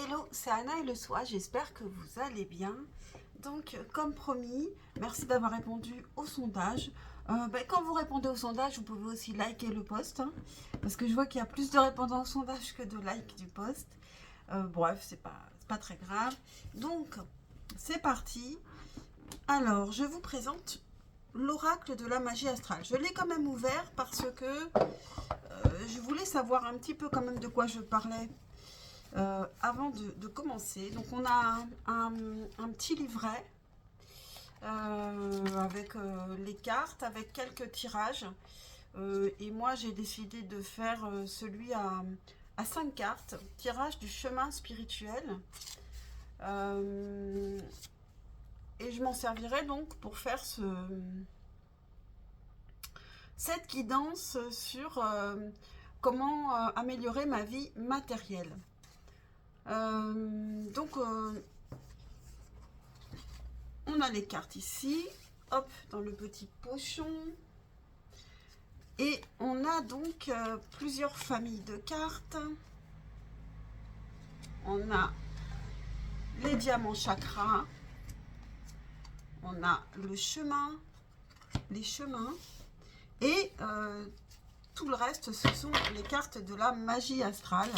Hello, c'est Anna et le soir, j'espère que vous allez bien. Donc, comme promis, merci d'avoir répondu au sondage. Quand vous répondez au sondage, vous pouvez aussi liker le post, hein, parce que je vois qu'il y a plus de répondants au sondage que de likes du post. Bref, c'est pas très grave. Donc, c'est parti. Alors, je vous présente l'oracle de la magie astrale. Je l'ai quand même ouvert parce que je voulais savoir un petit peu quand même de quoi je parlais. Avant de commencer, donc on a un petit livret avec les cartes, avec quelques tirages. Et moi, j'ai décidé de faire celui à 5 cartes, tirage du chemin spirituel. Et je m'en servirai donc pour faire cette guidance sur comment améliorer ma vie matérielle. On a les cartes ici, hop, dans le petit pochon. Et on a donc plusieurs familles de cartes. On a les diamants chakras. On a le chemin, les chemins. Et tout le reste, ce sont les cartes de la magie astrale.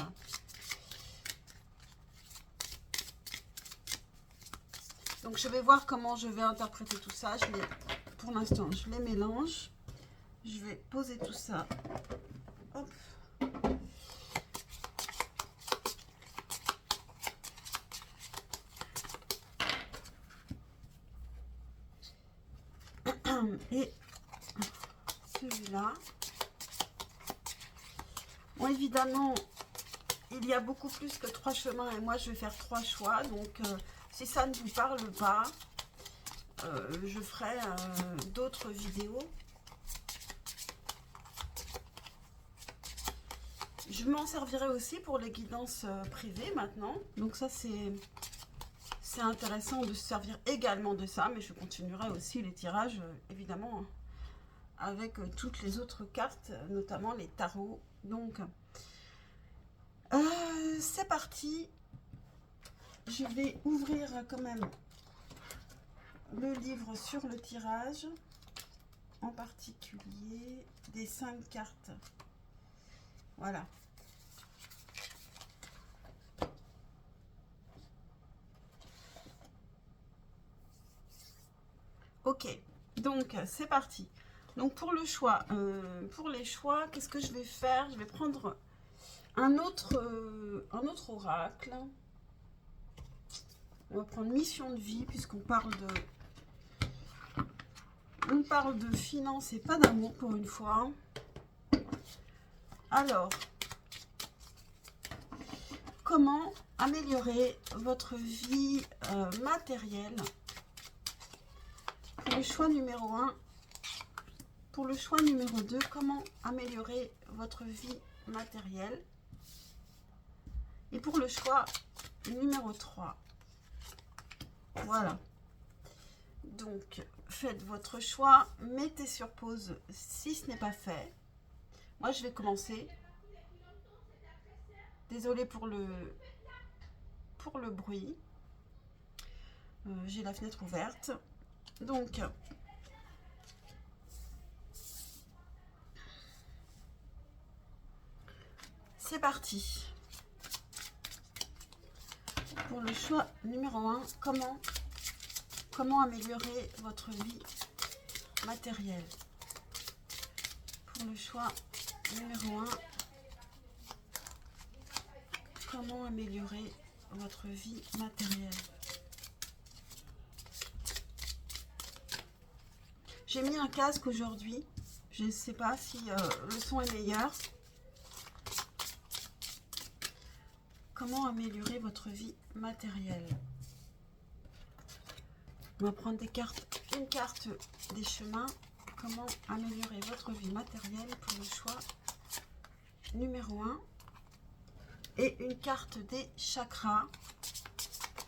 Donc je vais voir comment je vais interpréter tout ça. Pour l'instant, je les mélange. Je vais poser tout ça. Hop. Et celui-là. Bon, évidemment, il y a beaucoup plus que 3 chemins et moi je vais faire 3 choix. Donc si ça ne vous parle pas, je ferai d'autres vidéos. Je m'en servirai aussi pour les guidances privées maintenant. Donc ça, c'est intéressant de se servir également de ça. Mais je continuerai aussi les tirages, évidemment, avec toutes les autres cartes, notamment les tarots. Donc, c'est parti. Je vais ouvrir quand même le livre sur le tirage, en particulier des 5 cartes. Voilà. Ok, donc c'est parti. Donc pour le choix, pour les choix, qu'est-ce que je vais faire? Je vais prendre un autre oracle. On va prendre mission de vie, puisqu'on parle de finances et pas d'amour pour une fois. Alors, comment améliorer votre vie matérielle? Pour le choix numéro 1. Pour le choix numéro 2, comment améliorer votre vie matérielle? Et pour le choix numéro 3. Voilà. Donc, faites votre choix. Mettez sur pause si ce n'est pas fait. Moi, je vais commencer. Désolée pour le bruit. J'ai la fenêtre ouverte. Donc, c'est parti. Pour le choix numéro 1, comment améliorer votre vie matérielle? Pour le choix numéro 1, comment améliorer votre vie matérielle? J'ai mis un casque aujourd'hui. Je ne sais pas si le son est meilleur. Comment améliorer votre vie matérielle? On va prendre des cartes. Une carte des chemins. Comment améliorer votre vie matérielle pour le choix numéro 1. Et une carte des chakras.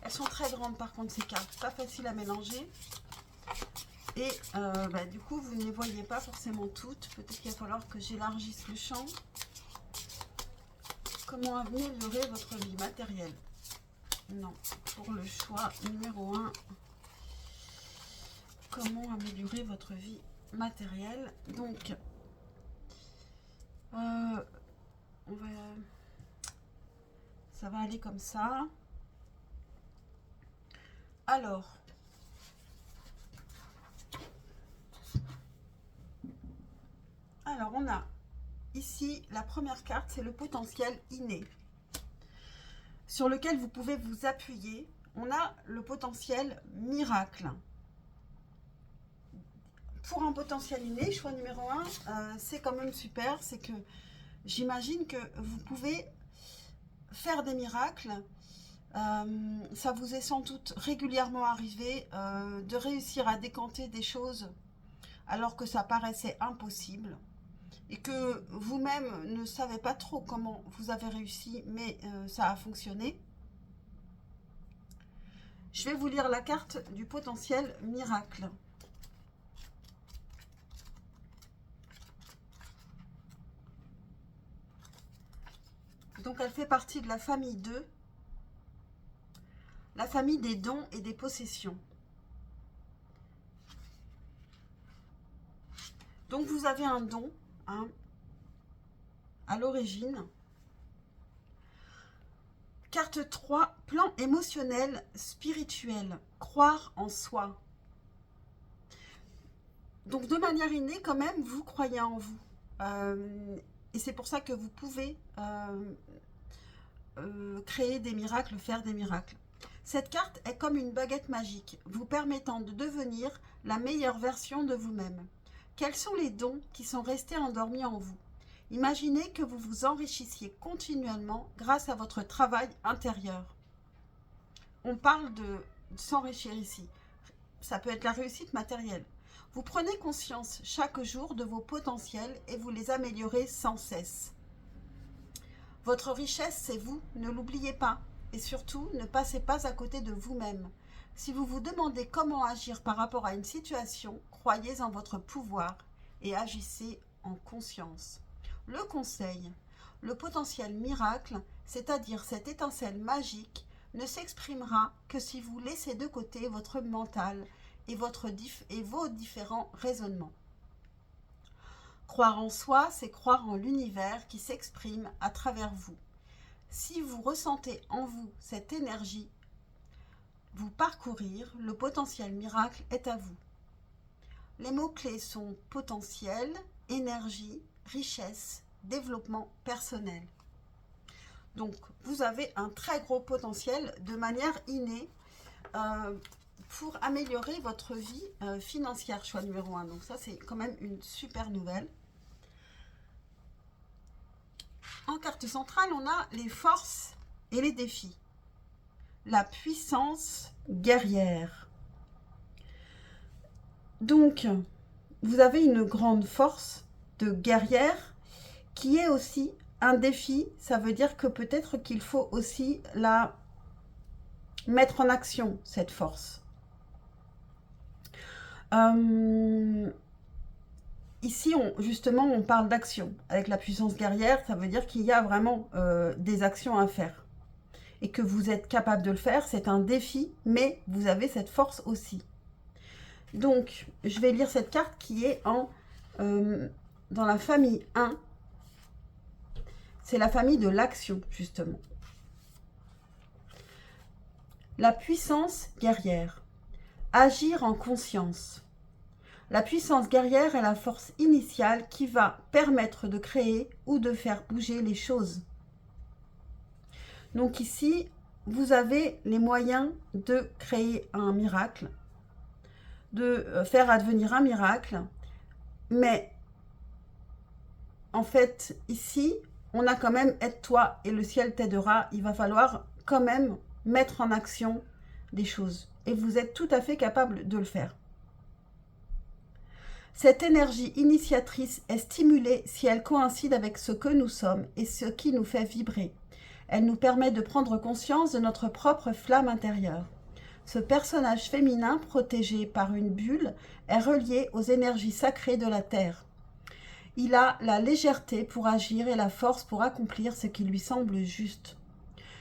Elles sont très grandes par contre ces cartes. Pas facile à mélanger. Et du coup, vous ne les voyez pas forcément toutes. Peut-être qu'il va falloir que j'élargisse le champ. Comment améliorer votre vie matérielle? Non, pour le choix numéro 1, comment améliorer votre vie matérielle. Donc, ça va aller comme ça. Alors, on a ici la première carte, c'est le potentiel inné sur lequel vous pouvez vous appuyer. On a le potentiel miracle. Pour un potentiel inné, choix numéro 1, c'est quand même super. C'est que j'imagine que vous pouvez faire des miracles. Ça vous est sans doute régulièrement arrivé de réussir à décanter des choses alors que ça paraissait impossible et que vous-même ne savez pas trop comment vous avez réussi, mais ça a fonctionné. Je vais vous lire la carte du potentiel miracle. Donc elle fait partie de la famille 2, la famille des dons et des possessions. Donc vous avez un don, hein, à l'origine. Carte 3, plan émotionnel, spirituel, croire en soi. Donc de manière innée quand même, vous croyez en vous. Et c'est pour ça que vous pouvez créer des miracles, faire des miracles. Cette carte est comme une baguette magique, vous permettant de devenir la meilleure version de vous-même. Quels sont les dons qui sont restés endormis en vous? Imaginez que vous vous enrichissiez continuellement grâce à votre travail intérieur. On parle de s'enrichir ici. Ça peut être la réussite matérielle. Vous prenez conscience chaque jour de vos potentiels et vous les améliorez sans cesse. Votre richesse, c'est vous, ne l'oubliez pas. Et surtout, ne passez pas à côté de vous-même. Si vous vous demandez comment agir par rapport à une situation, croyez en votre pouvoir et agissez en conscience. Le conseil, le potentiel miracle, c'est-à-dire cette étincelle magique, ne s'exprimera que si vous laissez de côté votre mental et vos différents raisonnements. Croire en soi, c'est croire en l'univers qui s'exprime à travers vous. Si vous ressentez en vous cette énergie, vous parcourir, le potentiel miracle est à vous. Les mots-clés sont potentiel, énergie, richesse, développement personnel. Donc, vous avez un très gros potentiel de manière innée pour améliorer votre vie financière, choix numéro 1. Donc ça, c'est quand même une super nouvelle. En carte centrale, on a les forces et les défis. La puissance guerrière. Donc, vous avez une grande force de guerrière qui est aussi un défi. Ça veut dire que peut-être qu'il faut aussi la mettre en action, cette force. Ici, justement, on parle d'action. Avec la puissance guerrière, ça veut dire qu'il y a vraiment des actions à faire. Et que vous êtes capable de le faire, c'est un défi, mais vous avez cette force aussi. Donc, je vais lire cette carte qui est dans la famille 1. C'est la famille de l'action, justement. La puissance guerrière. Agir en conscience. La puissance guerrière est la force initiale qui va permettre de créer ou de faire bouger les choses. Donc ici, vous avez les moyens de créer un miracle, de faire advenir un miracle. Mais en fait, ici, on a quand même « aide-toi et le ciel t'aidera ». Il va falloir quand même mettre en action des choses. Et vous êtes tout à fait capable de le faire. Cette énergie initiatrice est stimulée si elle coïncide avec ce que nous sommes et ce qui nous fait vibrer. Elle nous permet de prendre conscience de notre propre flamme intérieure. Ce personnage féminin, protégé par une bulle, est relié aux énergies sacrées de la Terre. Il a la légèreté pour agir et la force pour accomplir ce qui lui semble juste.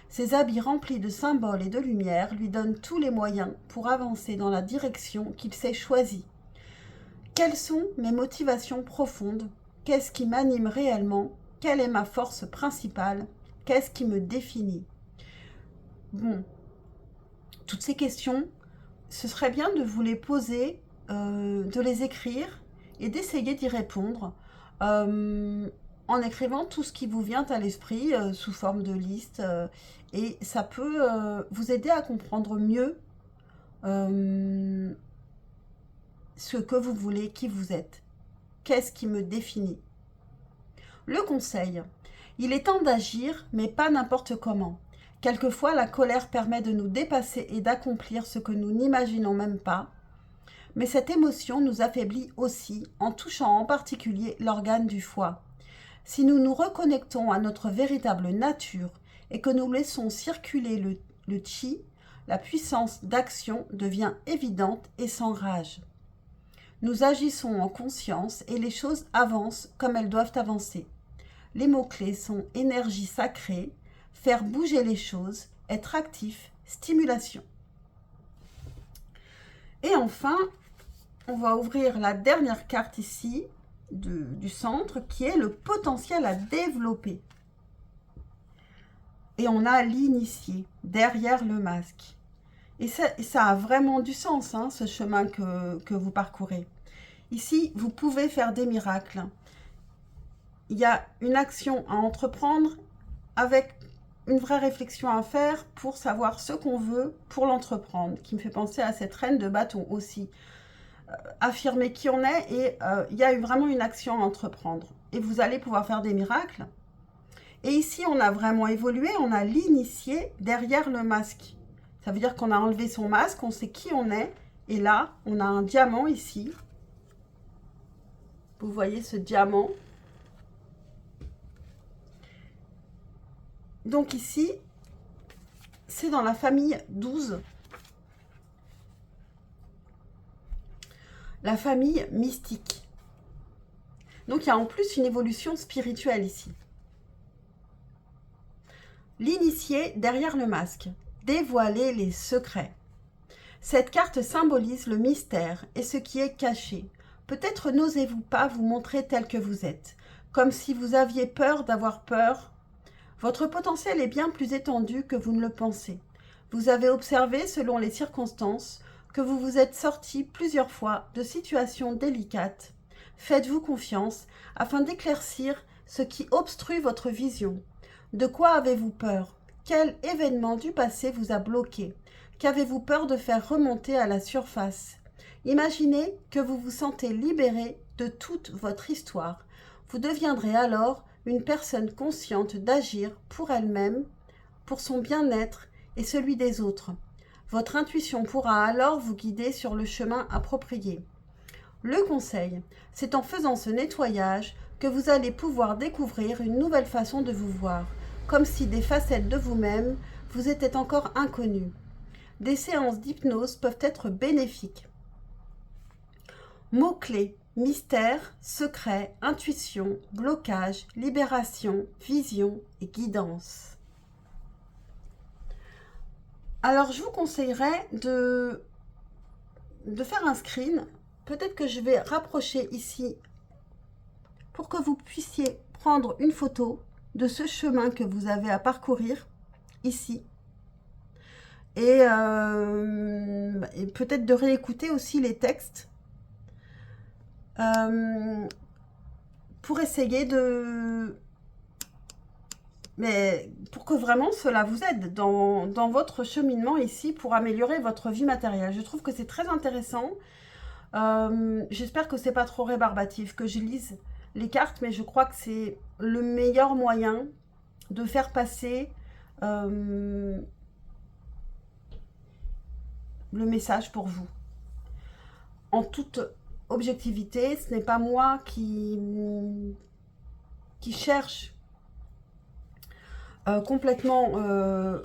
Ses habits remplis de symboles et de lumière lui donnent tous les moyens pour avancer dans la direction qu'il s'est choisie. Quelles sont mes motivations profondes? Qu'est-ce qui m'anime réellement? Quelle est ma force principale? Qu'est-ce qui me définit? Bon, toutes ces questions, ce serait bien de vous les poser, de les écrire et d'essayer d'y répondre en écrivant tout ce qui vous vient à l'esprit sous forme de liste. Et ça peut vous aider à comprendre mieux ce que vous voulez, qui vous êtes. Qu'est-ce qui me définit? Le conseil, il est temps d'agir, mais pas n'importe comment. Quelquefois, la colère permet de nous dépasser et d'accomplir ce que nous n'imaginons même pas. Mais cette émotion nous affaiblit aussi, en touchant en particulier l'organe du foie. Si nous nous reconnectons à notre véritable nature et que nous laissons circuler le chi, la puissance d'action devient évidente et s'enrage. Nous agissons en conscience et les choses avancent comme elles doivent avancer. Les mots-clés sont énergie sacrée, faire bouger les choses, être actif, stimulation. Et enfin, on va ouvrir la dernière carte ici du centre qui est le potentiel à développer. Et on a l'initié derrière le masque. Et ça a vraiment du sens, hein, ce chemin que vous parcourez. Ici, vous pouvez faire des miracles. Il y a une action à entreprendre avec une vraie réflexion à faire pour savoir ce qu'on veut pour l'entreprendre, qui me fait penser à cette reine de bâton aussi. Affirmer qui on est et il y a vraiment une action à entreprendre. Et vous allez pouvoir faire des miracles. Et ici, on a vraiment évolué, on a l'initié derrière le masque. Ça veut dire qu'on a enlevé son masque, on sait qui on est. Et là, on a un diamant ici. Vous voyez ce diamant. Donc ici, c'est dans la famille 12. La famille mystique. Donc il y a en plus une évolution spirituelle ici. L'initié derrière le masque. Dévoiler les secrets. Cette carte symbolise le mystère et ce qui est caché. Peut-être n'osez-vous pas vous montrer tel que vous êtes, comme si vous aviez peur d'avoir peur. Votre potentiel est bien plus étendu que vous ne le pensez. Vous avez observé, selon les circonstances, que vous vous êtes sorti plusieurs fois de situations délicates. Faites-vous confiance afin d'éclaircir ce qui obstrue votre vision. De quoi avez-vous peur? Quel événement du passé vous a bloqué? Qu'avez-vous peur de faire remonter à la surface? Imaginez que vous vous sentez libéré de toute votre histoire. Vous deviendrez alors une personne consciente d'agir pour elle-même, pour son bien-être et celui des autres. Votre intuition pourra alors vous guider sur le chemin approprié. Le conseil, c'est en faisant ce nettoyage que vous allez pouvoir découvrir une nouvelle façon de vous voir, comme si des facettes de vous-même vous étaient encore inconnues. Des séances d'hypnose peuvent être bénéfiques. Mots-clés: mystère, secret, intuition, blocage, libération, vision et guidance. Alors, je vous conseillerais de faire un screen. Peut-être que je vais rapprocher ici pour que vous puissiez prendre une photo de ce chemin que vous avez à parcourir ici. Et peut-être de réécouter aussi les textes pour essayer mais pour que vraiment cela vous aide dans votre cheminement ici pour améliorer votre vie matérielle. Je trouve que c'est très intéressant. J'espère que c'est pas trop rébarbatif, que je lise les cartes, mais je crois que c'est le meilleur moyen de faire passer le message pour vous. En toute objectivité, ce n'est pas moi qui cherche complètement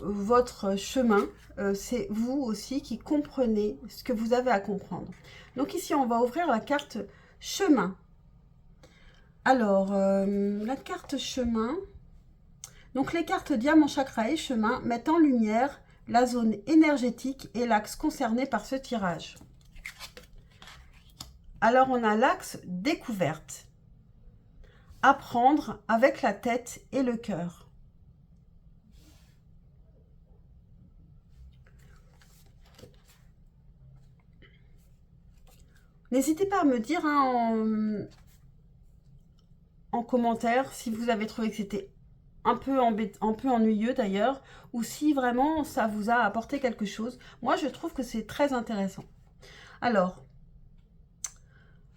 votre chemin, c'est vous aussi qui comprenez ce que vous avez à comprendre. Donc ici, on va ouvrir la carte chemin. Alors, la carte chemin Donc les cartes diamant, chakra et chemin mettent en lumière la zone énergétique et l'axe concerné par ce tirage. Alors on a l'axe découverte. Apprendre avec la tête et le cœur. N'hésitez pas à me dire en commentaire si vous avez trouvé que c'était un peu ennuyeux d'ailleurs, ou si vraiment ça vous a apporté quelque chose. Moi, je trouve que c'est très intéressant. Alors,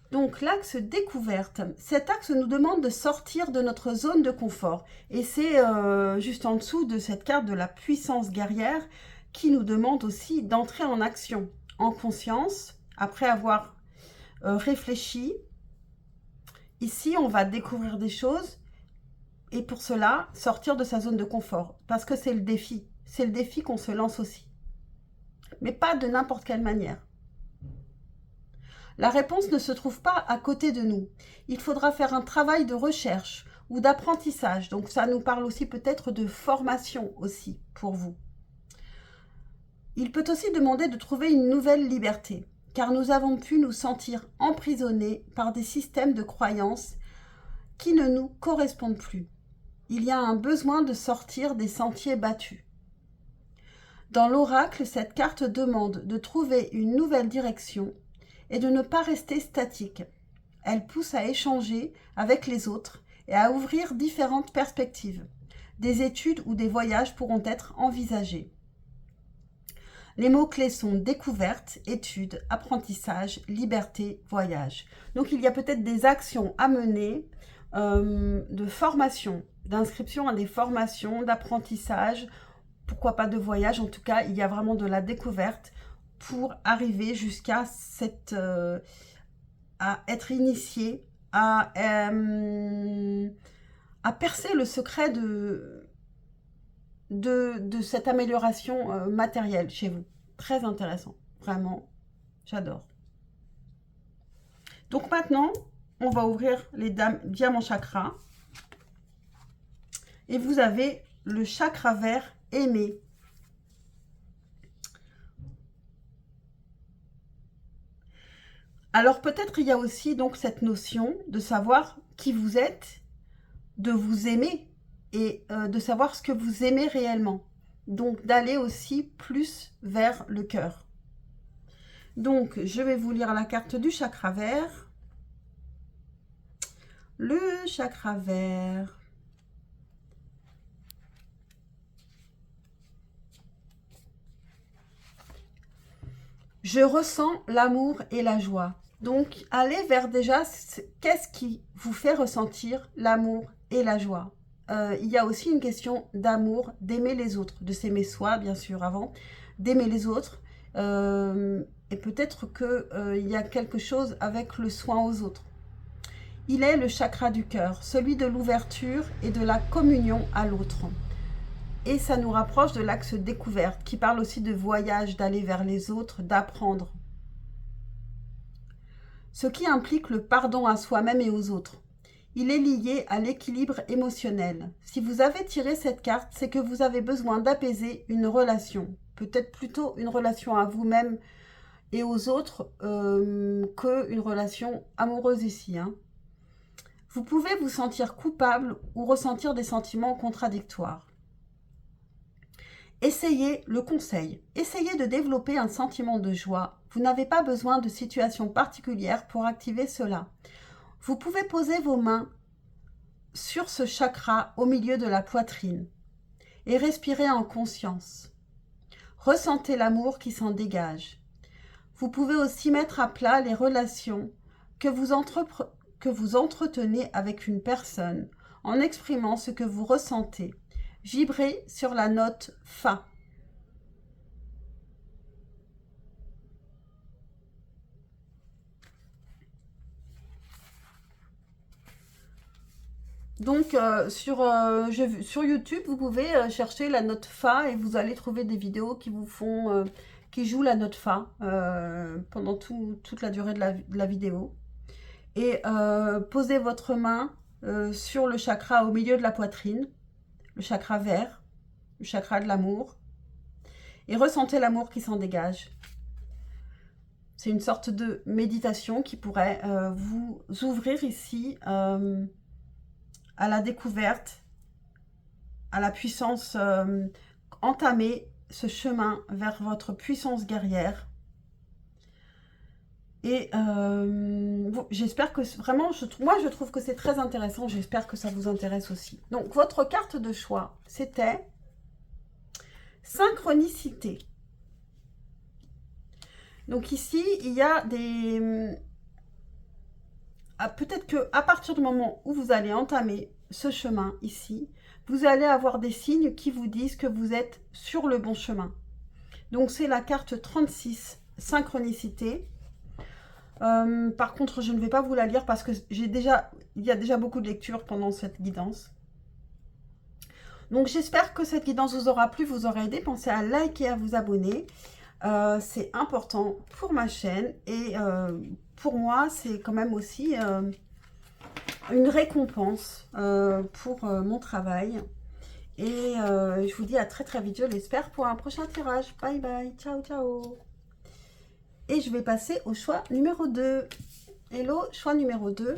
donc l'axe découverte, cet axe nous demande de sortir de notre zone de confort. Et c'est juste en dessous de cette carte de la puissance guerrière qui nous demande aussi d'entrer en action, en conscience, après avoir réfléchi. Ici, on va découvrir des choses et pour cela, sortir de sa zone de confort. Parce que c'est le défi. C'est le défi qu'on se lance aussi. Mais pas de n'importe quelle manière. La réponse ne se trouve pas à côté de nous. Il faudra faire un travail de recherche ou d'apprentissage. Donc ça nous parle aussi peut-être de formation aussi pour vous. Il peut aussi demander de trouver une nouvelle liberté, car nous avons pu nous sentir emprisonnés par des systèmes de croyances qui ne nous correspondent plus. Il y a un besoin de sortir des sentiers battus. Dans l'oracle, cette carte demande de trouver une nouvelle direction et de ne pas rester statique. Elle pousse à échanger avec les autres et à ouvrir différentes perspectives. Des études ou des voyages pourront être envisagés. Les mots-clés sont découverte, étude, apprentissage, liberté, voyage. Donc il y a peut-être des actions à mener, de formation, d'inscription à des formations, d'apprentissage, pourquoi pas de voyage. En tout cas, il y a vraiment de la découverte pour arriver jusqu'à à être initié, à percer le secret de cette amélioration matérielle chez vous. Très intéressant, vraiment, j'adore. Donc maintenant, on va ouvrir les diamants chakra. Et vous avez le chakra vert aimé. Alors peut-être il y a aussi donc cette notion de savoir qui vous êtes, de vous aimer et de savoir ce que vous aimez réellement. Donc d'aller aussi plus vers le cœur. Donc je vais vous lire la carte du chakra vert. Le chakra vert. Je ressens l'amour et la joie. Donc, allez vers déjà, qu'est-ce qui vous fait ressentir l'amour et la joie? Il y a aussi une question d'amour, d'aimer les autres, de s'aimer soi, bien sûr, avant, d'aimer les autres. Et peut-être qu'il y a quelque chose avec le soin aux autres. Il est le chakra du cœur, celui de l'ouverture et de la communion à l'autre. Et ça nous rapproche de l'axe découverte, qui parle aussi de voyage, d'aller vers les autres, d'apprendre. Ce qui implique le pardon à soi-même et aux autres. Il est lié à l'équilibre émotionnel. Si vous avez tiré cette carte, c'est que vous avez besoin d'apaiser une relation. Peut-être plutôt une relation à vous-même et aux autres qu'une relation amoureuse ici. Vous pouvez vous sentir coupable ou ressentir des sentiments contradictoires. Essayez le conseil. Essayez de développer un sentiment de joie. Vous n'avez pas besoin de situation particulière pour activer cela. Vous pouvez poser vos mains sur ce chakra au milieu de la poitrine et respirer en conscience. Ressentez l'amour qui s'en dégage. Vous pouvez aussi mettre à plat les relations que vous entretenez avec une personne en exprimant ce que vous ressentez. Vibrez sur la note Fa. Donc sur YouTube, vous pouvez chercher la note Fa et vous allez trouver des vidéos qui vous font, qui jouent la note Fa pendant toute la durée de la vidéo. Et posez votre main sur le chakra au milieu de la poitrine. le chakra vert, le chakra de l'amour, et ressentez l'amour qui s'en dégage. C'est une sorte de méditation qui pourrait vous ouvrir ici à la découverte, à la puissance, entamer ce chemin vers votre puissance guerrière. Et j'espère que vraiment, moi je trouve que c'est très intéressant, j'espère que ça vous intéresse aussi. Donc votre carte de choix, c'était synchronicité. Donc ici, il y a des... peut-être qu'à partir du moment où vous allez entamer ce chemin ici, vous allez avoir des signes qui vous disent que vous êtes sur le bon chemin. Donc c'est la carte 36, synchronicité. Par contre, je ne vais pas vous la lire parce que il y a déjà beaucoup de lectures pendant cette guidance. Donc j'espère que cette guidance vous aura plu, vous aura aidé. Pensez à liker et à vous abonner. C'est important pour ma chaîne et pour moi, c'est quand même aussi une récompense pour mon travail. Et je vous dis à très très vite, je l'espère, pour un prochain tirage. Bye bye, ciao ciao. Et je vais passer au choix numéro 2. Hello, choix numéro 2.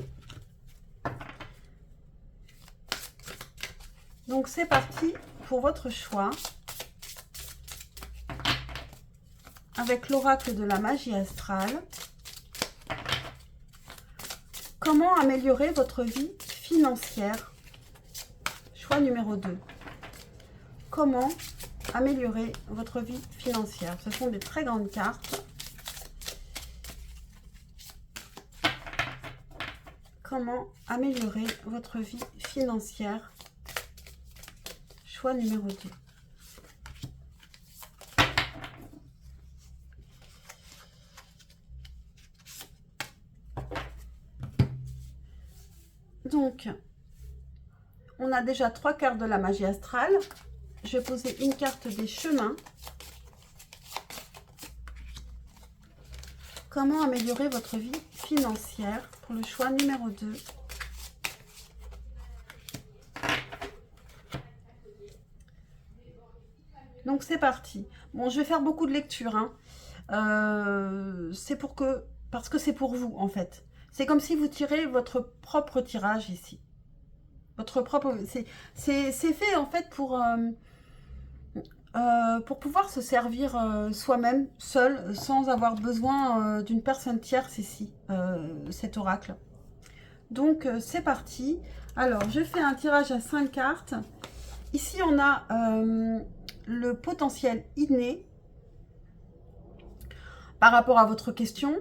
Donc c'est parti pour votre choix. Avec l'oracle de la magie astrale. Comment améliorer votre vie financière? Choix numéro 2. Comment améliorer votre vie financière? Ce sont des très grandes cartes. Comment améliorer votre vie financière? Choix numéro 2. Donc, on a déjà 3 cartes de la magie astrale. Je vais poser une carte des chemins. Comment améliorer votre vie financière pour le choix numéro 2. Donc c'est parti. Bon, je vais faire beaucoup de lectures. Hein. Parce que c'est pour vous en fait. C'est comme si vous tirez votre propre tirage ici. Votre propre. C'est fait en fait pour pouvoir se servir soi-même, seul, sans avoir besoin d'une personne tierce ici, cet oracle. Donc, c'est parti. Alors, je fais un tirage à 5 cartes. Ici, on a le potentiel inné par rapport à votre question.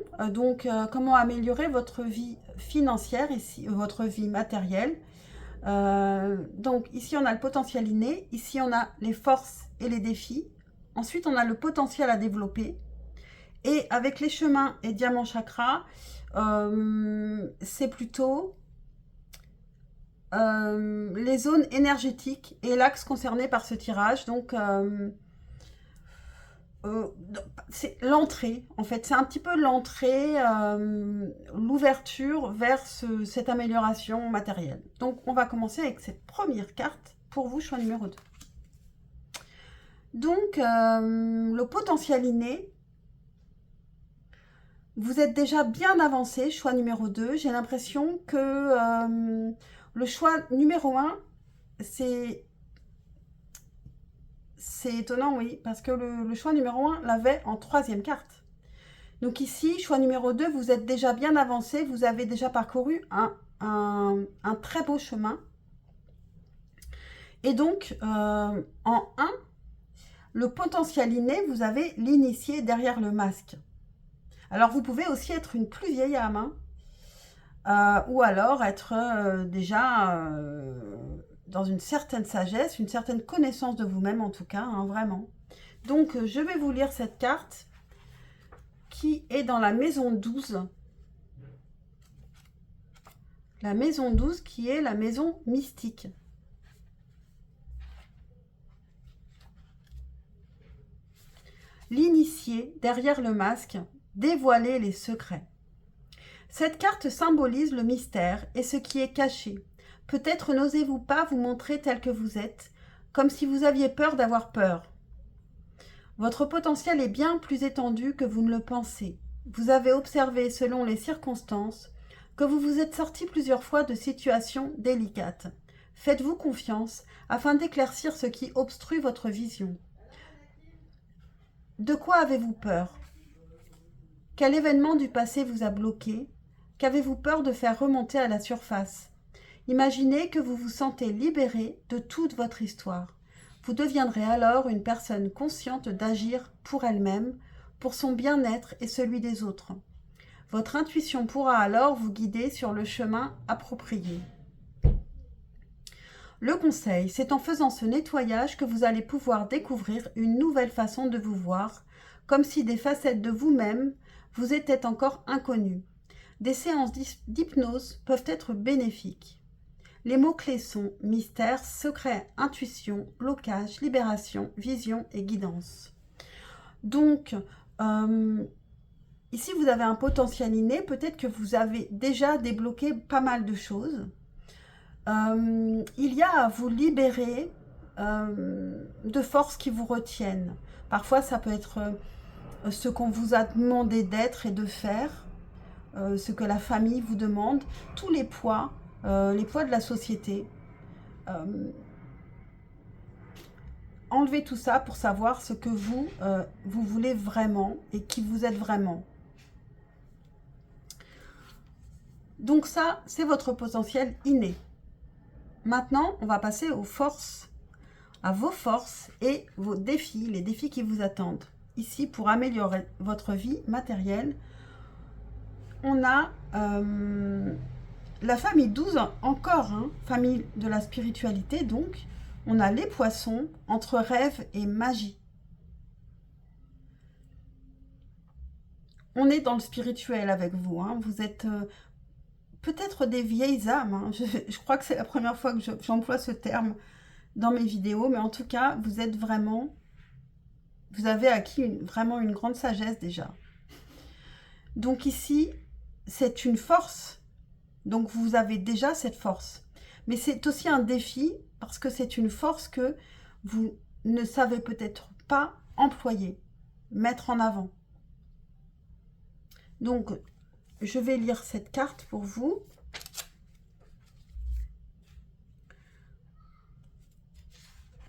Comment améliorer votre vie financière, ici, votre vie matérielle. Donc ici on a le potentiel inné, ici on a les forces et les défis, ensuite on a le potentiel à développer, et avec les chemins et diamant chakra, c'est plutôt les zones énergétiques et l'axe concerné par ce tirage. Donc c'est l'entrée, en fait, c'est un petit peu l'entrée, l'ouverture vers cette amélioration matérielle. Donc, on va commencer avec cette première carte pour vous, choix numéro 2. Donc, le potentiel inné, vous êtes déjà bien avancé, choix numéro 2. J'ai l'impression que le choix numéro 1, c'est étonnant, oui, parce que le choix numéro 1 l'avait en 3e carte. Donc ici, choix numéro 2, vous êtes déjà bien avancé, vous avez déjà parcouru un très beau chemin. Et donc, en 1, le potentiel inné, vous avez l'initié derrière le masque. Alors, vous pouvez aussi être une plus vieille âme, hein, ou alors être déjà... dans une certaine sagesse, une certaine connaissance de vous-même en tout cas, hein, vraiment. Donc, je vais vous lire cette carte qui est dans la maison 12. La maison 12 qui est la maison mystique. L'initié derrière le masque, dévoiler les secrets. Cette carte symbolise le mystère et ce qui est caché. Peut-être n'osez-vous pas vous montrer tel que vous êtes. comme si vous aviez peur d'avoir peur. Votre potentiel est bien plus étendu que vous ne le pensez. Vous avez observé, selon les circonstances, que vous vous êtes sorti plusieurs fois de situations délicates. Faites-vous confiance afin d'éclaircir ce qui obstrue votre vision. De quoi avez-vous peur? Quel événement du passé vous a bloqué? Qu'avez-vous peur de faire remonter à la surface? Imaginez que vous vous sentez libéré de toute votre histoire. Vous deviendrez alors une personne consciente d'agir pour elle-même, pour son bien-être et celui des autres. Votre intuition pourra alors vous guider sur le chemin approprié. Le conseil, c'est en faisant ce nettoyage que vous allez pouvoir découvrir une nouvelle façon de vous voir, comme si des facettes de vous-même vous étaient encore inconnues. Des séances d'hypnose peuvent être bénéfiques. Les mots-clés sont mystère, secret, intuition, blocage, libération, vision et guidance. Donc, ici vous avez un potentiel inné, peut-être que vous avez déjà débloqué pas mal de choses. Il y a à vous libérer de forces qui vous retiennent. Parfois ça peut être ce qu'on vous a demandé d'être et de faire, ce que la famille vous demande, tous les poids de la société. Enlevez tout ça pour savoir ce que vous voulez vraiment et qui vous êtes vraiment. Donc ça, c'est votre potentiel inné. Maintenant, on va passer aux forces, à vos forces et vos défis, les défis qui vous attendent. Ici, pour améliorer votre vie matérielle, on a la famille 12, encore, famille de la spiritualité, donc, on a les poissons entre rêve et magie. On est dans le spirituel avec vous, vous êtes peut-être des vieilles âmes, je crois que c'est la première fois que j'emploie ce terme dans mes vidéos, mais en tout cas, vous êtes vraiment, vous avez acquis vraiment une grande sagesse déjà. Donc ici, c'est une force, donc vous avez déjà cette force. Mais c'est aussi un défi, parce que c'est une force que vous ne savez peut-être pas employer, mettre en avant. Donc, je vais lire cette carte pour vous.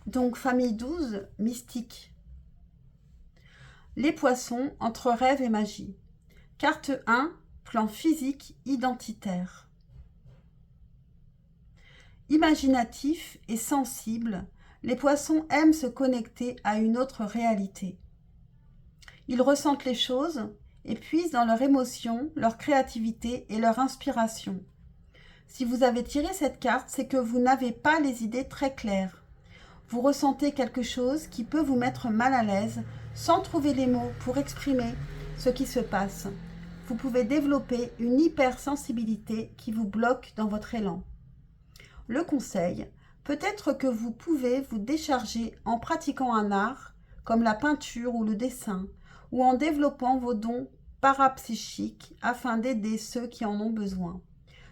Donc, famille 12, mystique. Les poissons entre rêve et magie. Carte 1, plan physique identitaire. Imaginatifs et sensibles, les poissons aiment se connecter à une autre réalité. Ils ressentent les choses et puisent dans leur émotion, leur créativité et leur inspiration. Si vous avez tiré cette carte, c'est que vous n'avez pas les idées très claires. Vous ressentez quelque chose qui peut vous mettre mal à l'aise sans trouver les mots pour exprimer ce qui se passe. Vous pouvez développer une hypersensibilité qui vous bloque dans votre élan. Le conseil, peut-être que vous pouvez vous décharger en pratiquant un art, comme la peinture ou le dessin, ou en développant vos dons parapsychiques afin d'aider ceux qui en ont besoin.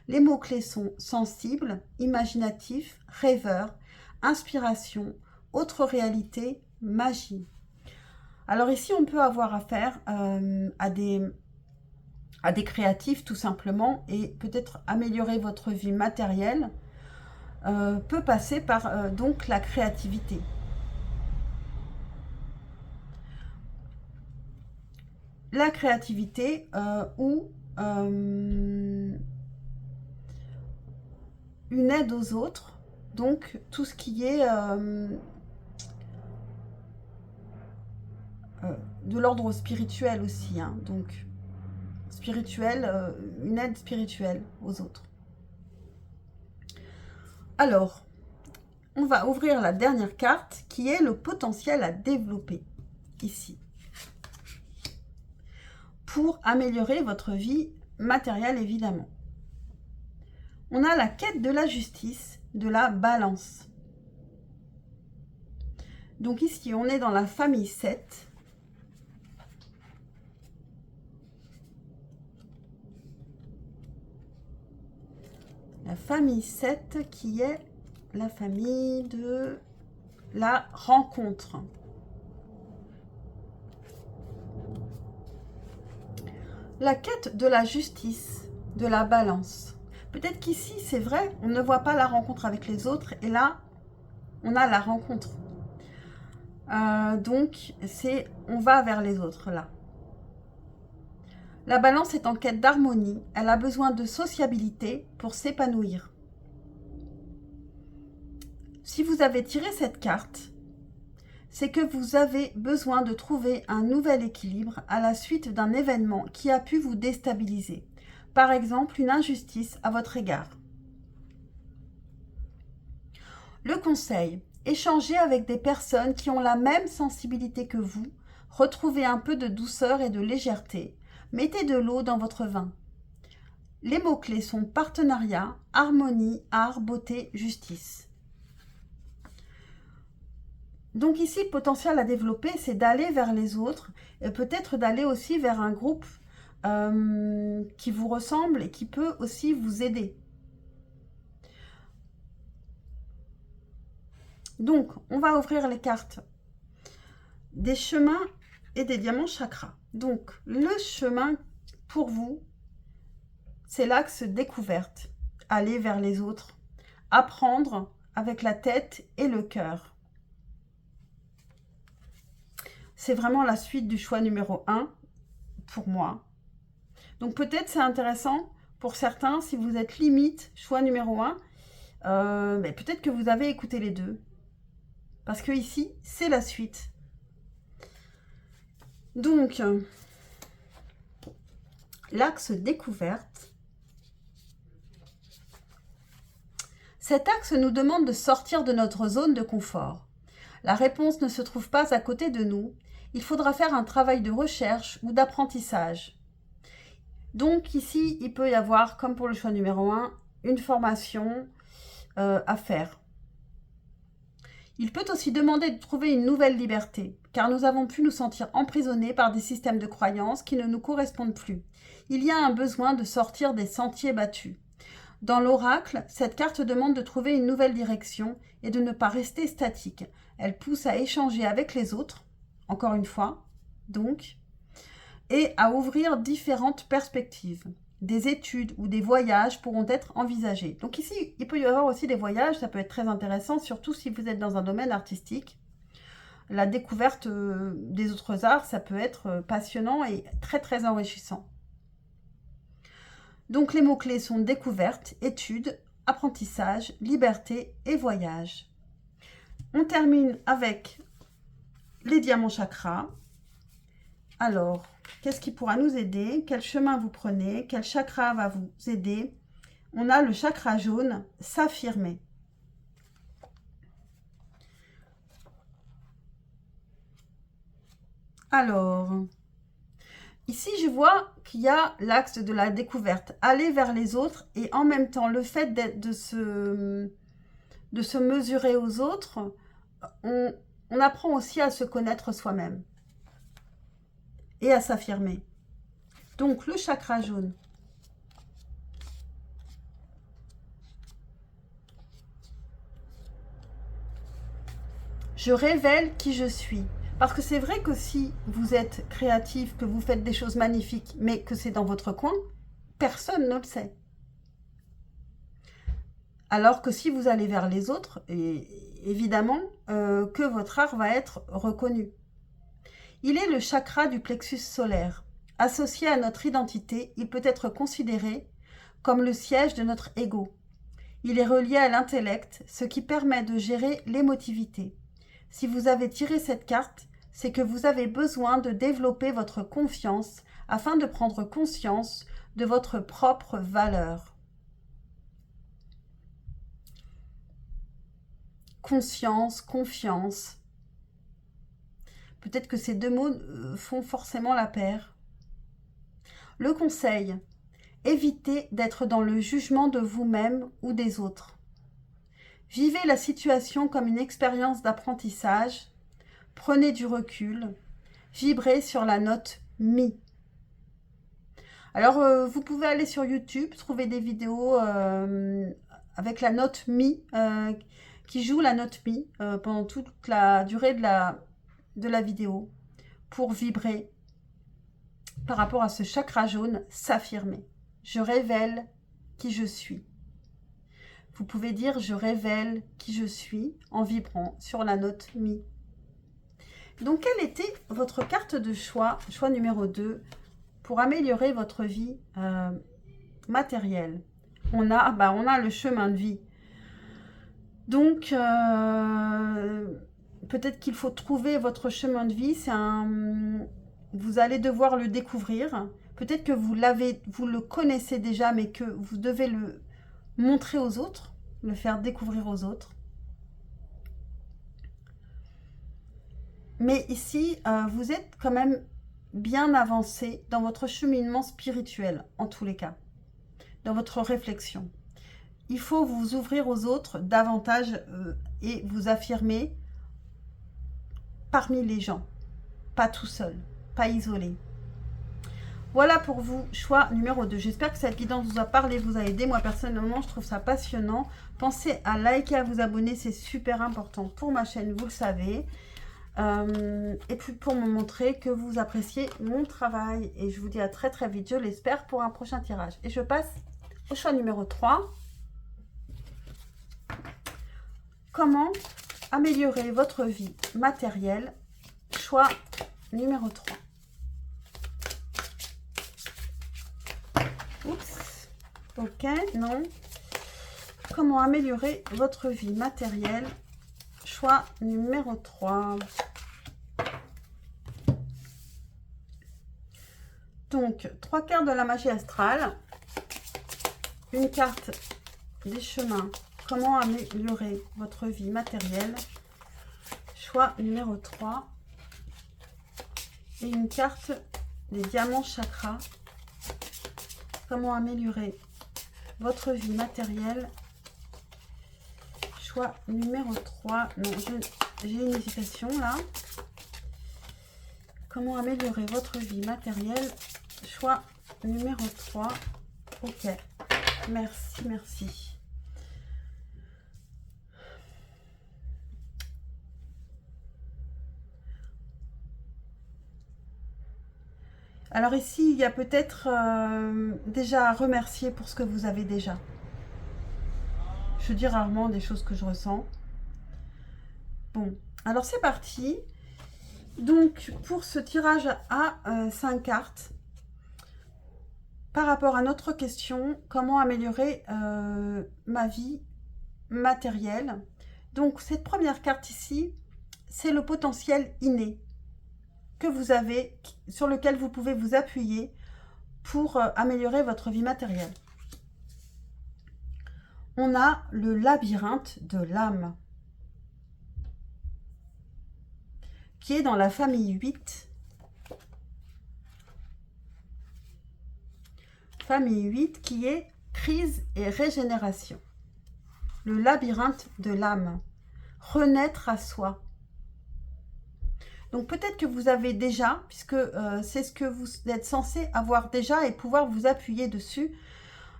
Les mots-clés sont sensible, imaginatif, rêveur, inspiration, autre réalité, magie. Alors ici, on peut avoir affaire à des créatifs tout simplement, et peut-être améliorer votre vie matérielle peut passer par donc la créativité. La créativité ou une aide aux autres, donc tout ce qui est de l'ordre spirituel aussi, donc spirituel, une aide spirituelle aux autres. Alors, on va ouvrir la dernière carte qui est le potentiel à développer ici pour améliorer votre vie matérielle évidemment. On a la quête de la justice, de la balance. Donc ici, on est dans la famille 7. La famille 7 qui est la famille de la rencontre. La quête de la justice, de la balance. Peut-être qu'ici, c'est vrai, on ne voit pas la rencontre avec les autres, et là, on a la rencontre. Donc, on va vers les autres, là. La balance est en quête d'harmonie, elle a besoin de sociabilité pour s'épanouir. Si vous avez tiré cette carte, c'est que vous avez besoin de trouver un nouvel équilibre à la suite d'un événement qui a pu vous déstabiliser. Par exemple, une injustice à votre égard. Le conseil, échangez avec des personnes qui ont la même sensibilité que vous, retrouvez un peu de douceur et de légèreté, mettez de l'eau dans votre vin. Les mots-clés sont partenariat, harmonie, art, beauté, justice. Donc ici, le potentiel à développer, c'est d'aller vers les autres et peut-être d'aller aussi vers un groupe qui vous ressemble et qui peut aussi vous aider. Donc, on va ouvrir les cartes des chemins et des diamants chakras. Donc, le chemin pour vous, c'est l'axe découverte. Aller vers les autres. Apprendre avec la tête et le cœur. C'est vraiment la suite du choix numéro 1 pour moi. Donc peut-être c'est intéressant pour certains, si vous êtes limite choix numéro 1, mais peut-être que vous avez écouté les deux. Parce que ici, c'est la suite. Donc, l'axe découverte. Cet axe nous demande de sortir de notre zone de confort. La réponse ne se trouve pas à côté de nous. Il faudra faire un travail de recherche ou d'apprentissage. Donc ici, il peut y avoir, comme pour le choix numéro 1, une formation à faire. Il peut aussi demander de trouver une nouvelle liberté, car nous avons pu nous sentir emprisonnés par des systèmes de croyances qui ne nous correspondent plus. Il y a un besoin de sortir des sentiers battus. Dans l'oracle, cette carte demande de trouver une nouvelle direction et de ne pas rester statique. Elle pousse à échanger avec les autres, encore une fois, donc, et à ouvrir différentes perspectives. Des études ou des voyages pourront être envisagés. Donc ici, il peut y avoir aussi des voyages, ça peut être très intéressant, surtout si vous êtes dans un domaine artistique. La découverte des autres arts, ça peut être passionnant et très très enrichissant. Donc les mots-clés sont découverte, études, apprentissage, liberté et voyage. On termine avec les diamants chakras. Alors, qu'est-ce qui pourra nous aider? Quel chemin vous prenez? Quel chakra va vous aider? On a le chakra jaune, s'affirmer. Alors, ici je vois qu'il y a l'axe de la découverte, aller vers les autres et en même temps le fait de se mesurer aux autres, on apprend aussi à se connaître soi-même et à s'affirmer. Donc le chakra jaune. Je révèle qui je suis. Parce que c'est vrai que si vous êtes créatif, que vous faites des choses magnifiques, mais que c'est dans votre coin, personne ne le sait. Alors que si vous allez vers les autres, évidemment que votre art va être reconnu. Il est le chakra du plexus solaire. Associé à notre identité, il peut être considéré comme le siège de notre ego. Il est relié à l'intellect, ce qui permet de gérer l'émotivité. Si vous avez tiré cette carte, c'est que vous avez besoin de développer votre confiance afin de prendre conscience de votre propre valeur. Conscience, confiance. Peut-être que ces deux mots font forcément la paire. Le conseil, évitez d'être dans le jugement de vous-même ou des autres. Vivez la situation comme une expérience d'apprentissage. Prenez du recul. Vibrez sur la note Mi. Alors, vous pouvez aller sur YouTube, trouver des vidéos avec la note Mi qui joue la note Mi pendant toute la durée de la vidéo pour vibrer par rapport à ce chakra jaune, s'affirmer. Je révèle qui je suis. Vous pouvez dire je révèle qui je suis en vibrant sur la note Mi. Donc, quelle était votre carte de choix, choix numéro 2, pour améliorer votre vie matérielle? On a le chemin de vie. Donc, peut-être qu'il faut trouver votre chemin de vie. Vous allez devoir le découvrir. Peut-être que vous le connaissez déjà, mais que vous devez le montrer aux autres, le faire découvrir aux autres. Mais ici, vous êtes quand même bien avancé dans votre cheminement spirituel, en tous les cas, dans votre réflexion. Il faut vous ouvrir aux autres davantage et vous affirmer parmi les gens, pas tout seul, pas isolé. Voilà pour vous, choix numéro 2. J'espère que cette guidance vous a parlé, vous a aidé. Moi, personnellement, je trouve ça passionnant. Pensez à liker, à vous abonner, c'est super important pour ma chaîne, vous le savez. Et puis pour me montrer que vous appréciez mon travail. Et je vous dis à très très vite, je l'espère, pour un prochain tirage. Et je passe au choix numéro 3. Comment améliorer votre vie matérielle? Choix numéro 3. Oups. Ok, non. Comment améliorer votre vie matérielle? Choix numéro 3. Donc, 3 cartes de la magie astrale. Une carte des chemins. Comment améliorer votre vie matérielle? Choix numéro 3. Et une carte des diamants chakras. Comment améliorer votre vie matérielle? Choix numéro 3. Non, j'ai une hésitation là. Comment améliorer votre vie matérielle? Choix numéro 3. Ok. Merci, merci. Alors ici, il y a peut-être déjà à remercier pour ce que vous avez déjà. Je dis rarement des choses que je ressens. Bon, alors c'est parti. Donc, pour ce tirage à 5 cartes, par rapport à notre question, comment améliorer ma vie matérielle? Donc, cette première carte ici, c'est le potentiel inné que vous avez, sur lequel vous pouvez vous appuyer pour améliorer votre vie matérielle. On a le labyrinthe de l'âme, qui est dans la famille 8. Famille 8 qui est crise et régénération. Le labyrinthe de l'âme. Renaître à soi. Donc peut-être que vous avez déjà, puisque c'est ce que vous êtes censé avoir déjà et pouvoir vous appuyer dessus,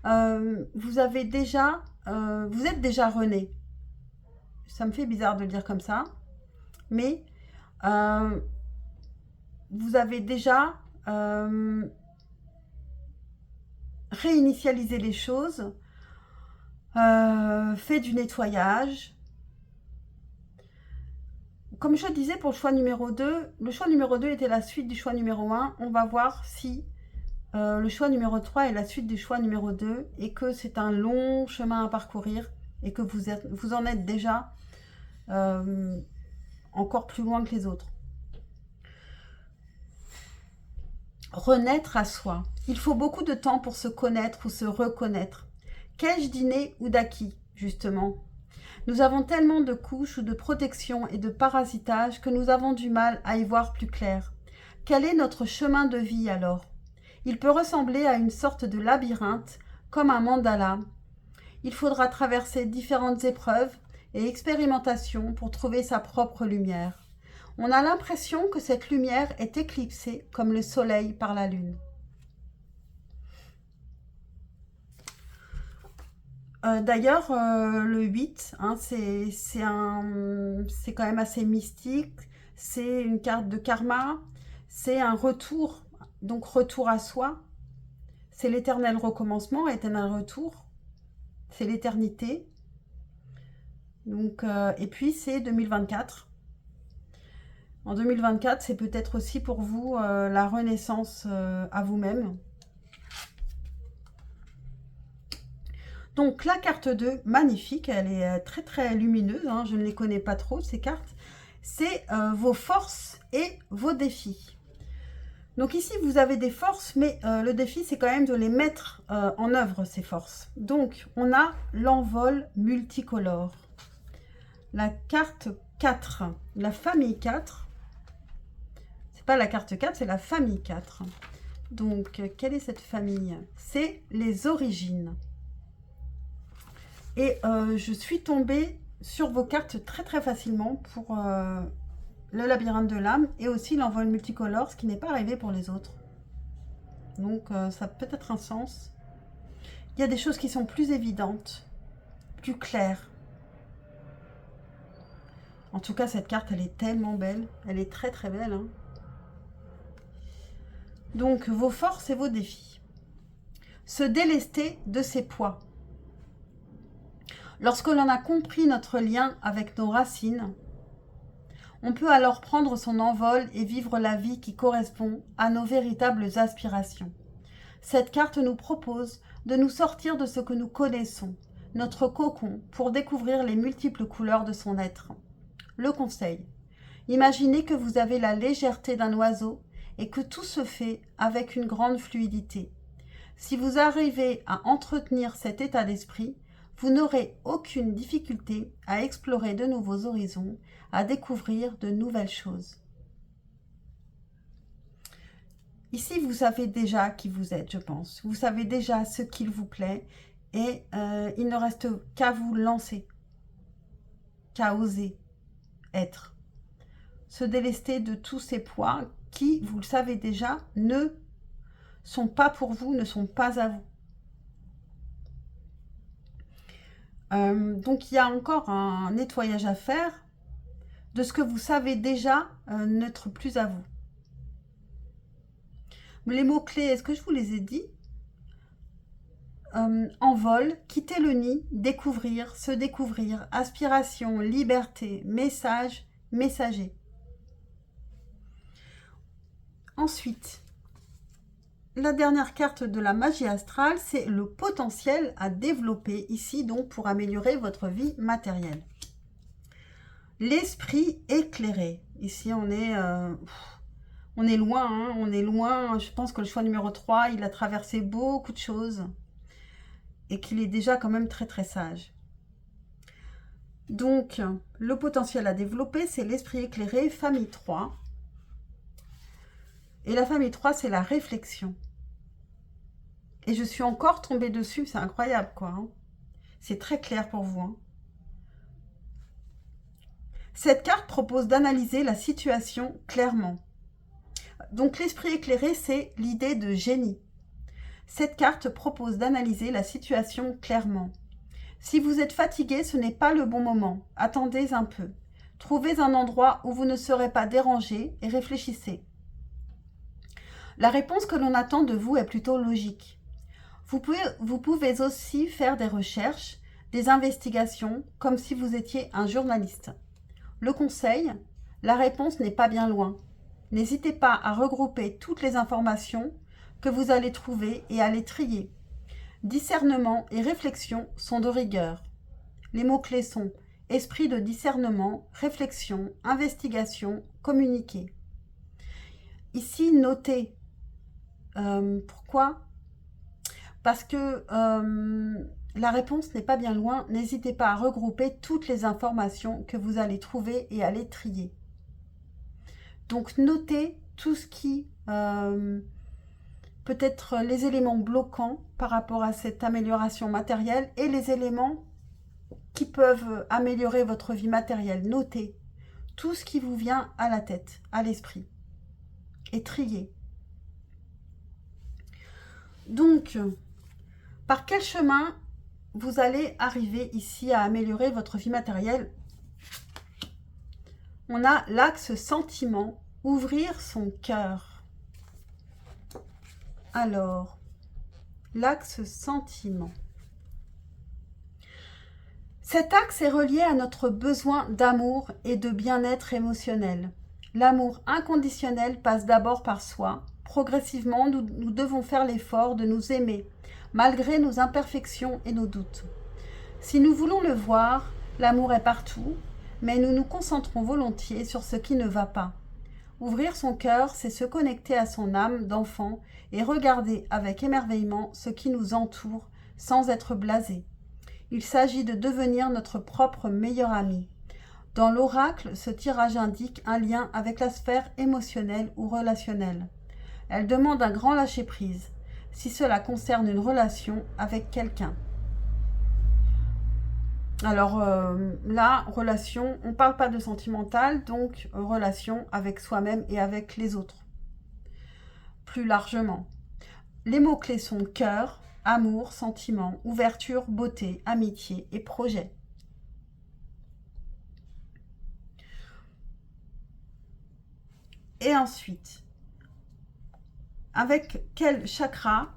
vous avez déjà, vous êtes déjà rené. Ça me fait bizarre de le dire comme ça, mais vous avez déjà réinitialisé les choses, fait du nettoyage. Comme je disais pour le choix numéro 2, le choix numéro 2 était la suite du choix numéro 1. On va voir si le choix numéro 3 est la suite du choix numéro 2 et que c'est un long chemin à parcourir et que vous en êtes déjà encore plus loin que les autres. Renaître à soi. Il faut beaucoup de temps pour se connaître ou se reconnaître. Qu'ai-je d'inné ou d'acquis, justement ? Nous avons tellement de couches ou de protection et de parasitage que nous avons du mal à y voir plus clair. Quel est notre chemin de vie alors ? Il peut ressembler à une sorte de labyrinthe, comme un mandala. Il faudra traverser différentes épreuves et expérimentations pour trouver sa propre lumière. On a l'impression que cette lumière est éclipsée comme le soleil par la lune. D'ailleurs, le 8, hein, c'est quand même assez mystique. C'est une carte de karma. C'est un retour, donc retour à soi. C'est l'éternel recommencement, éternel retour. C'est l'éternité. Donc, et puis, c'est 2024. En 2024, c'est peut-être aussi pour vous la renaissance à vous-même. Donc la carte 2, magnifique, elle est très très lumineuse, hein, je ne les connais pas trop ces cartes. C'est vos forces et vos défis. Donc ici vous avez des forces, mais le défi c'est quand même de les mettre en œuvre ces forces. Donc on a l'envol multicolore. La carte 4, la famille 4. C'est pas la carte 4, c'est la famille 4. Donc quelle est cette famille? C'est les origines. Et je suis tombée sur vos cartes très très facilement pour le labyrinthe de l'âme et aussi l'envol multicolore, ce qui n'est pas arrivé pour les autres. Donc ça a peut-être un sens. Il y a des choses qui sont plus évidentes, plus claires. En tout cas, cette carte, elle est tellement belle. Elle est très très belle, hein. Donc, vos forces et vos défis. Se délester de ses poids. Lorsque l'on a compris notre lien avec nos racines, on peut alors prendre son envol et vivre la vie qui correspond à nos véritables aspirations. Cette carte nous propose de nous sortir de ce que nous connaissons, notre cocon, pour découvrir les multiples couleurs de son être. Le conseil: imaginez que vous avez la légèreté d'un oiseau et que tout se fait avec une grande fluidité. Si vous arrivez à entretenir cet état d'esprit, vous n'aurez aucune difficulté à explorer de nouveaux horizons, à découvrir de nouvelles choses. Ici, vous savez déjà qui vous êtes, je pense. Vous savez déjà ce qu'il vous plaît et il ne reste qu'à vous lancer, qu'à oser être. Se délester de tous ces poids qui, vous le savez déjà, ne sont pas pour vous, ne sont pas à vous. Donc il y a encore un nettoyage à faire de ce que vous savez déjà n'être plus à vous. Les mots-clés, est-ce que je vous les ai dit? Envol, quitter le nid, découvrir, se découvrir, aspiration, liberté, message, messager. Ensuite, la dernière carte de la magie astrale, c'est le potentiel à développer ici, donc pour améliorer votre vie matérielle. L'esprit éclairé. Ici, on est loin, hein, on est loin. Je pense que le choix numéro 3, il a traversé beaucoup de choses et qu'il est déjà quand même très très sage. Donc, le potentiel à développer, c'est l'esprit éclairé, famille 3. Et la famille 3, c'est la réflexion. Et je suis encore tombée dessus, c'est incroyable, quoi. Hein. C'est très clair pour vous. Hein. Cette carte propose d'analyser la situation clairement. Donc, l'esprit éclairé, c'est l'idée de génie. Cette carte propose d'analyser la situation clairement. Si vous êtes fatigué, ce n'est pas le bon moment. Attendez un peu. Trouvez un endroit où vous ne serez pas dérangé et réfléchissez. La réponse que l'on attend de vous est plutôt logique. Vous pouvez aussi faire des recherches, des investigations, comme si vous étiez un journaliste. Le conseil, la réponse n'est pas bien loin. N'hésitez pas à regrouper toutes les informations que vous allez trouver et à les trier. Discernement et réflexion sont de rigueur. Les mots-clés sont esprit de discernement, réflexion, investigation, communiquer. Ici, notez. Pourquoi ? Parce que la réponse n'est pas bien loin. N'hésitez pas à regrouper toutes les informations que vous allez trouver et à les trier. Donc, notez tout ce qui peut être les éléments bloquants par rapport à cette amélioration matérielle et les éléments qui peuvent améliorer votre vie matérielle. Notez tout ce qui vous vient à la tête, à l'esprit et triez. Donc, par quel chemin vous allez arriver ici à améliorer votre vie matérielle. On a l'axe sentiment, ouvrir son cœur. Alors, l'axe sentiment. Cet axe est relié à notre besoin d'amour et de bien-être émotionnel. L'amour inconditionnel passe d'abord par soi. Progressivement, nous devons faire l'effort de nous aimer, malgré nos imperfections et nos doutes. Si nous voulons le voir, l'amour est partout, mais nous nous concentrons volontiers sur ce qui ne va pas. Ouvrir son cœur, c'est se connecter à son âme d'enfant et regarder avec émerveillement ce qui nous entoure sans être blasé. Il s'agit de devenir notre propre meilleur ami. Dans l'oracle, ce tirage indique un lien avec la sphère émotionnelle ou relationnelle. Elle demande un grand lâcher-prise, si cela concerne une relation avec quelqu'un. Alors là, relation, on ne parle pas de sentimental, donc relation avec soi-même et avec les autres. Plus largement. Les mots-clés sont cœur, amour, sentiment, ouverture, beauté, amitié et projet. Et ensuite, avec quel chakra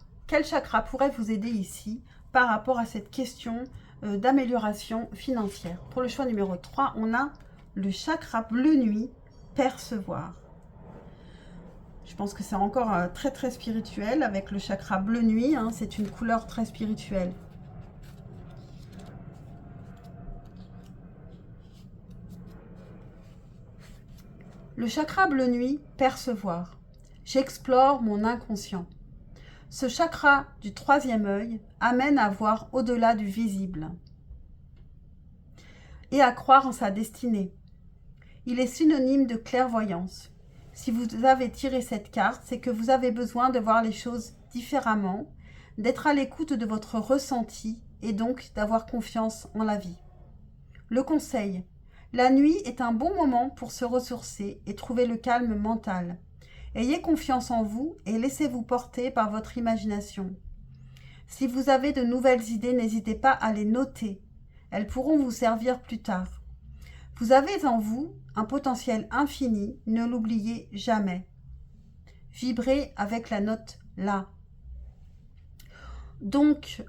pourrait vous aider ici par rapport à cette question d'amélioration financière? Pour le choix numéro 3, on a le chakra bleu nuit, percevoir. Je pense que c'est encore très très spirituel avec le chakra bleu nuit, hein, c'est une couleur très spirituelle. Le chakra bleu nuit, percevoir. J'explore mon inconscient. Ce chakra du troisième œil amène à voir au-delà du visible et à croire en sa destinée. Il est synonyme de clairvoyance. Si vous avez tiré cette carte, c'est que vous avez besoin de voir les choses différemment, d'être à l'écoute de votre ressenti et donc d'avoir confiance en la vie. Le conseil, la nuit est un bon moment pour se ressourcer et trouver le calme mental. Ayez confiance en vous et laissez-vous porter par votre imagination. Si vous avez de nouvelles idées, n'hésitez pas à les noter. Elles pourront vous servir plus tard. Vous avez en vous un potentiel infini, ne l'oubliez jamais. Vibrez avec la note La. Donc,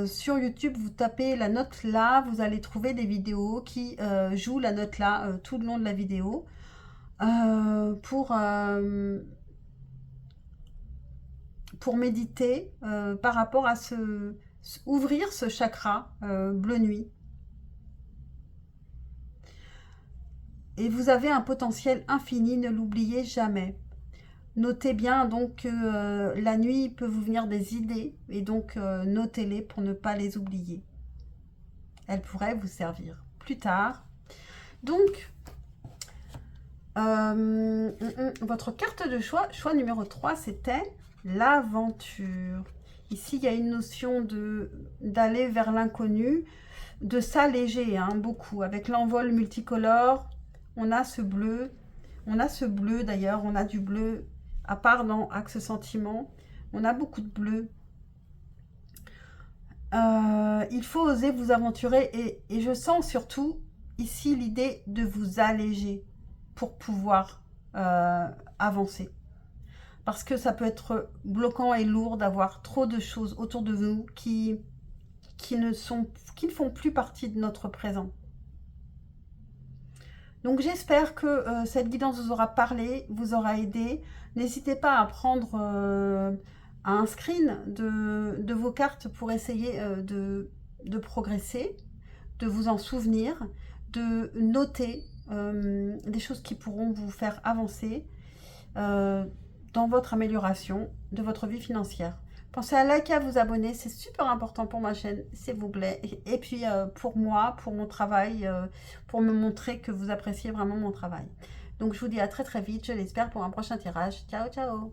sur YouTube, vous tapez la note La, vous allez trouver des vidéos qui jouent la note La tout le long de la vidéo pour méditer par rapport à ouvrir ce chakra bleu nuit. Et vous avez un potentiel infini, ne l'oubliez jamais. Notez bien donc que la nuit peut vous venir des idées et donc notez-les pour ne pas les oublier. Elles pourraient vous servir plus tard. Donc, votre carte de choix numéro 3, c'était l'aventure. Ici, il y a une notion d'aller vers l'inconnu, de s'alléger, hein, beaucoup. Avec l'envol multicolore, on a ce bleu d'ailleurs, on a du bleu, à part dans Axe Sentiment, on a beaucoup de bleu. Il faut oser vous aventurer et je sens surtout ici l'idée de vous alléger pour pouvoir avancer. Parce que ça peut être bloquant et lourd d'avoir trop de choses autour de nous qui ne font plus partie de notre présent. Donc j'espère que cette guidance vous aura parlé, vous aura aidé. N'hésitez pas à prendre un screen de vos cartes pour essayer de progresser, de vous en souvenir, de noter des choses qui pourront vous faire avancer dans votre amélioration de votre vie financière. Pensez à liker, à vous abonner, c'est super important pour ma chaîne, s'il vous plaît. Et puis pour moi, pour mon travail, pour me montrer que vous appréciez vraiment mon travail. Donc je vous dis à très très vite, je l'espère, pour un prochain tirage. Ciao, ciao!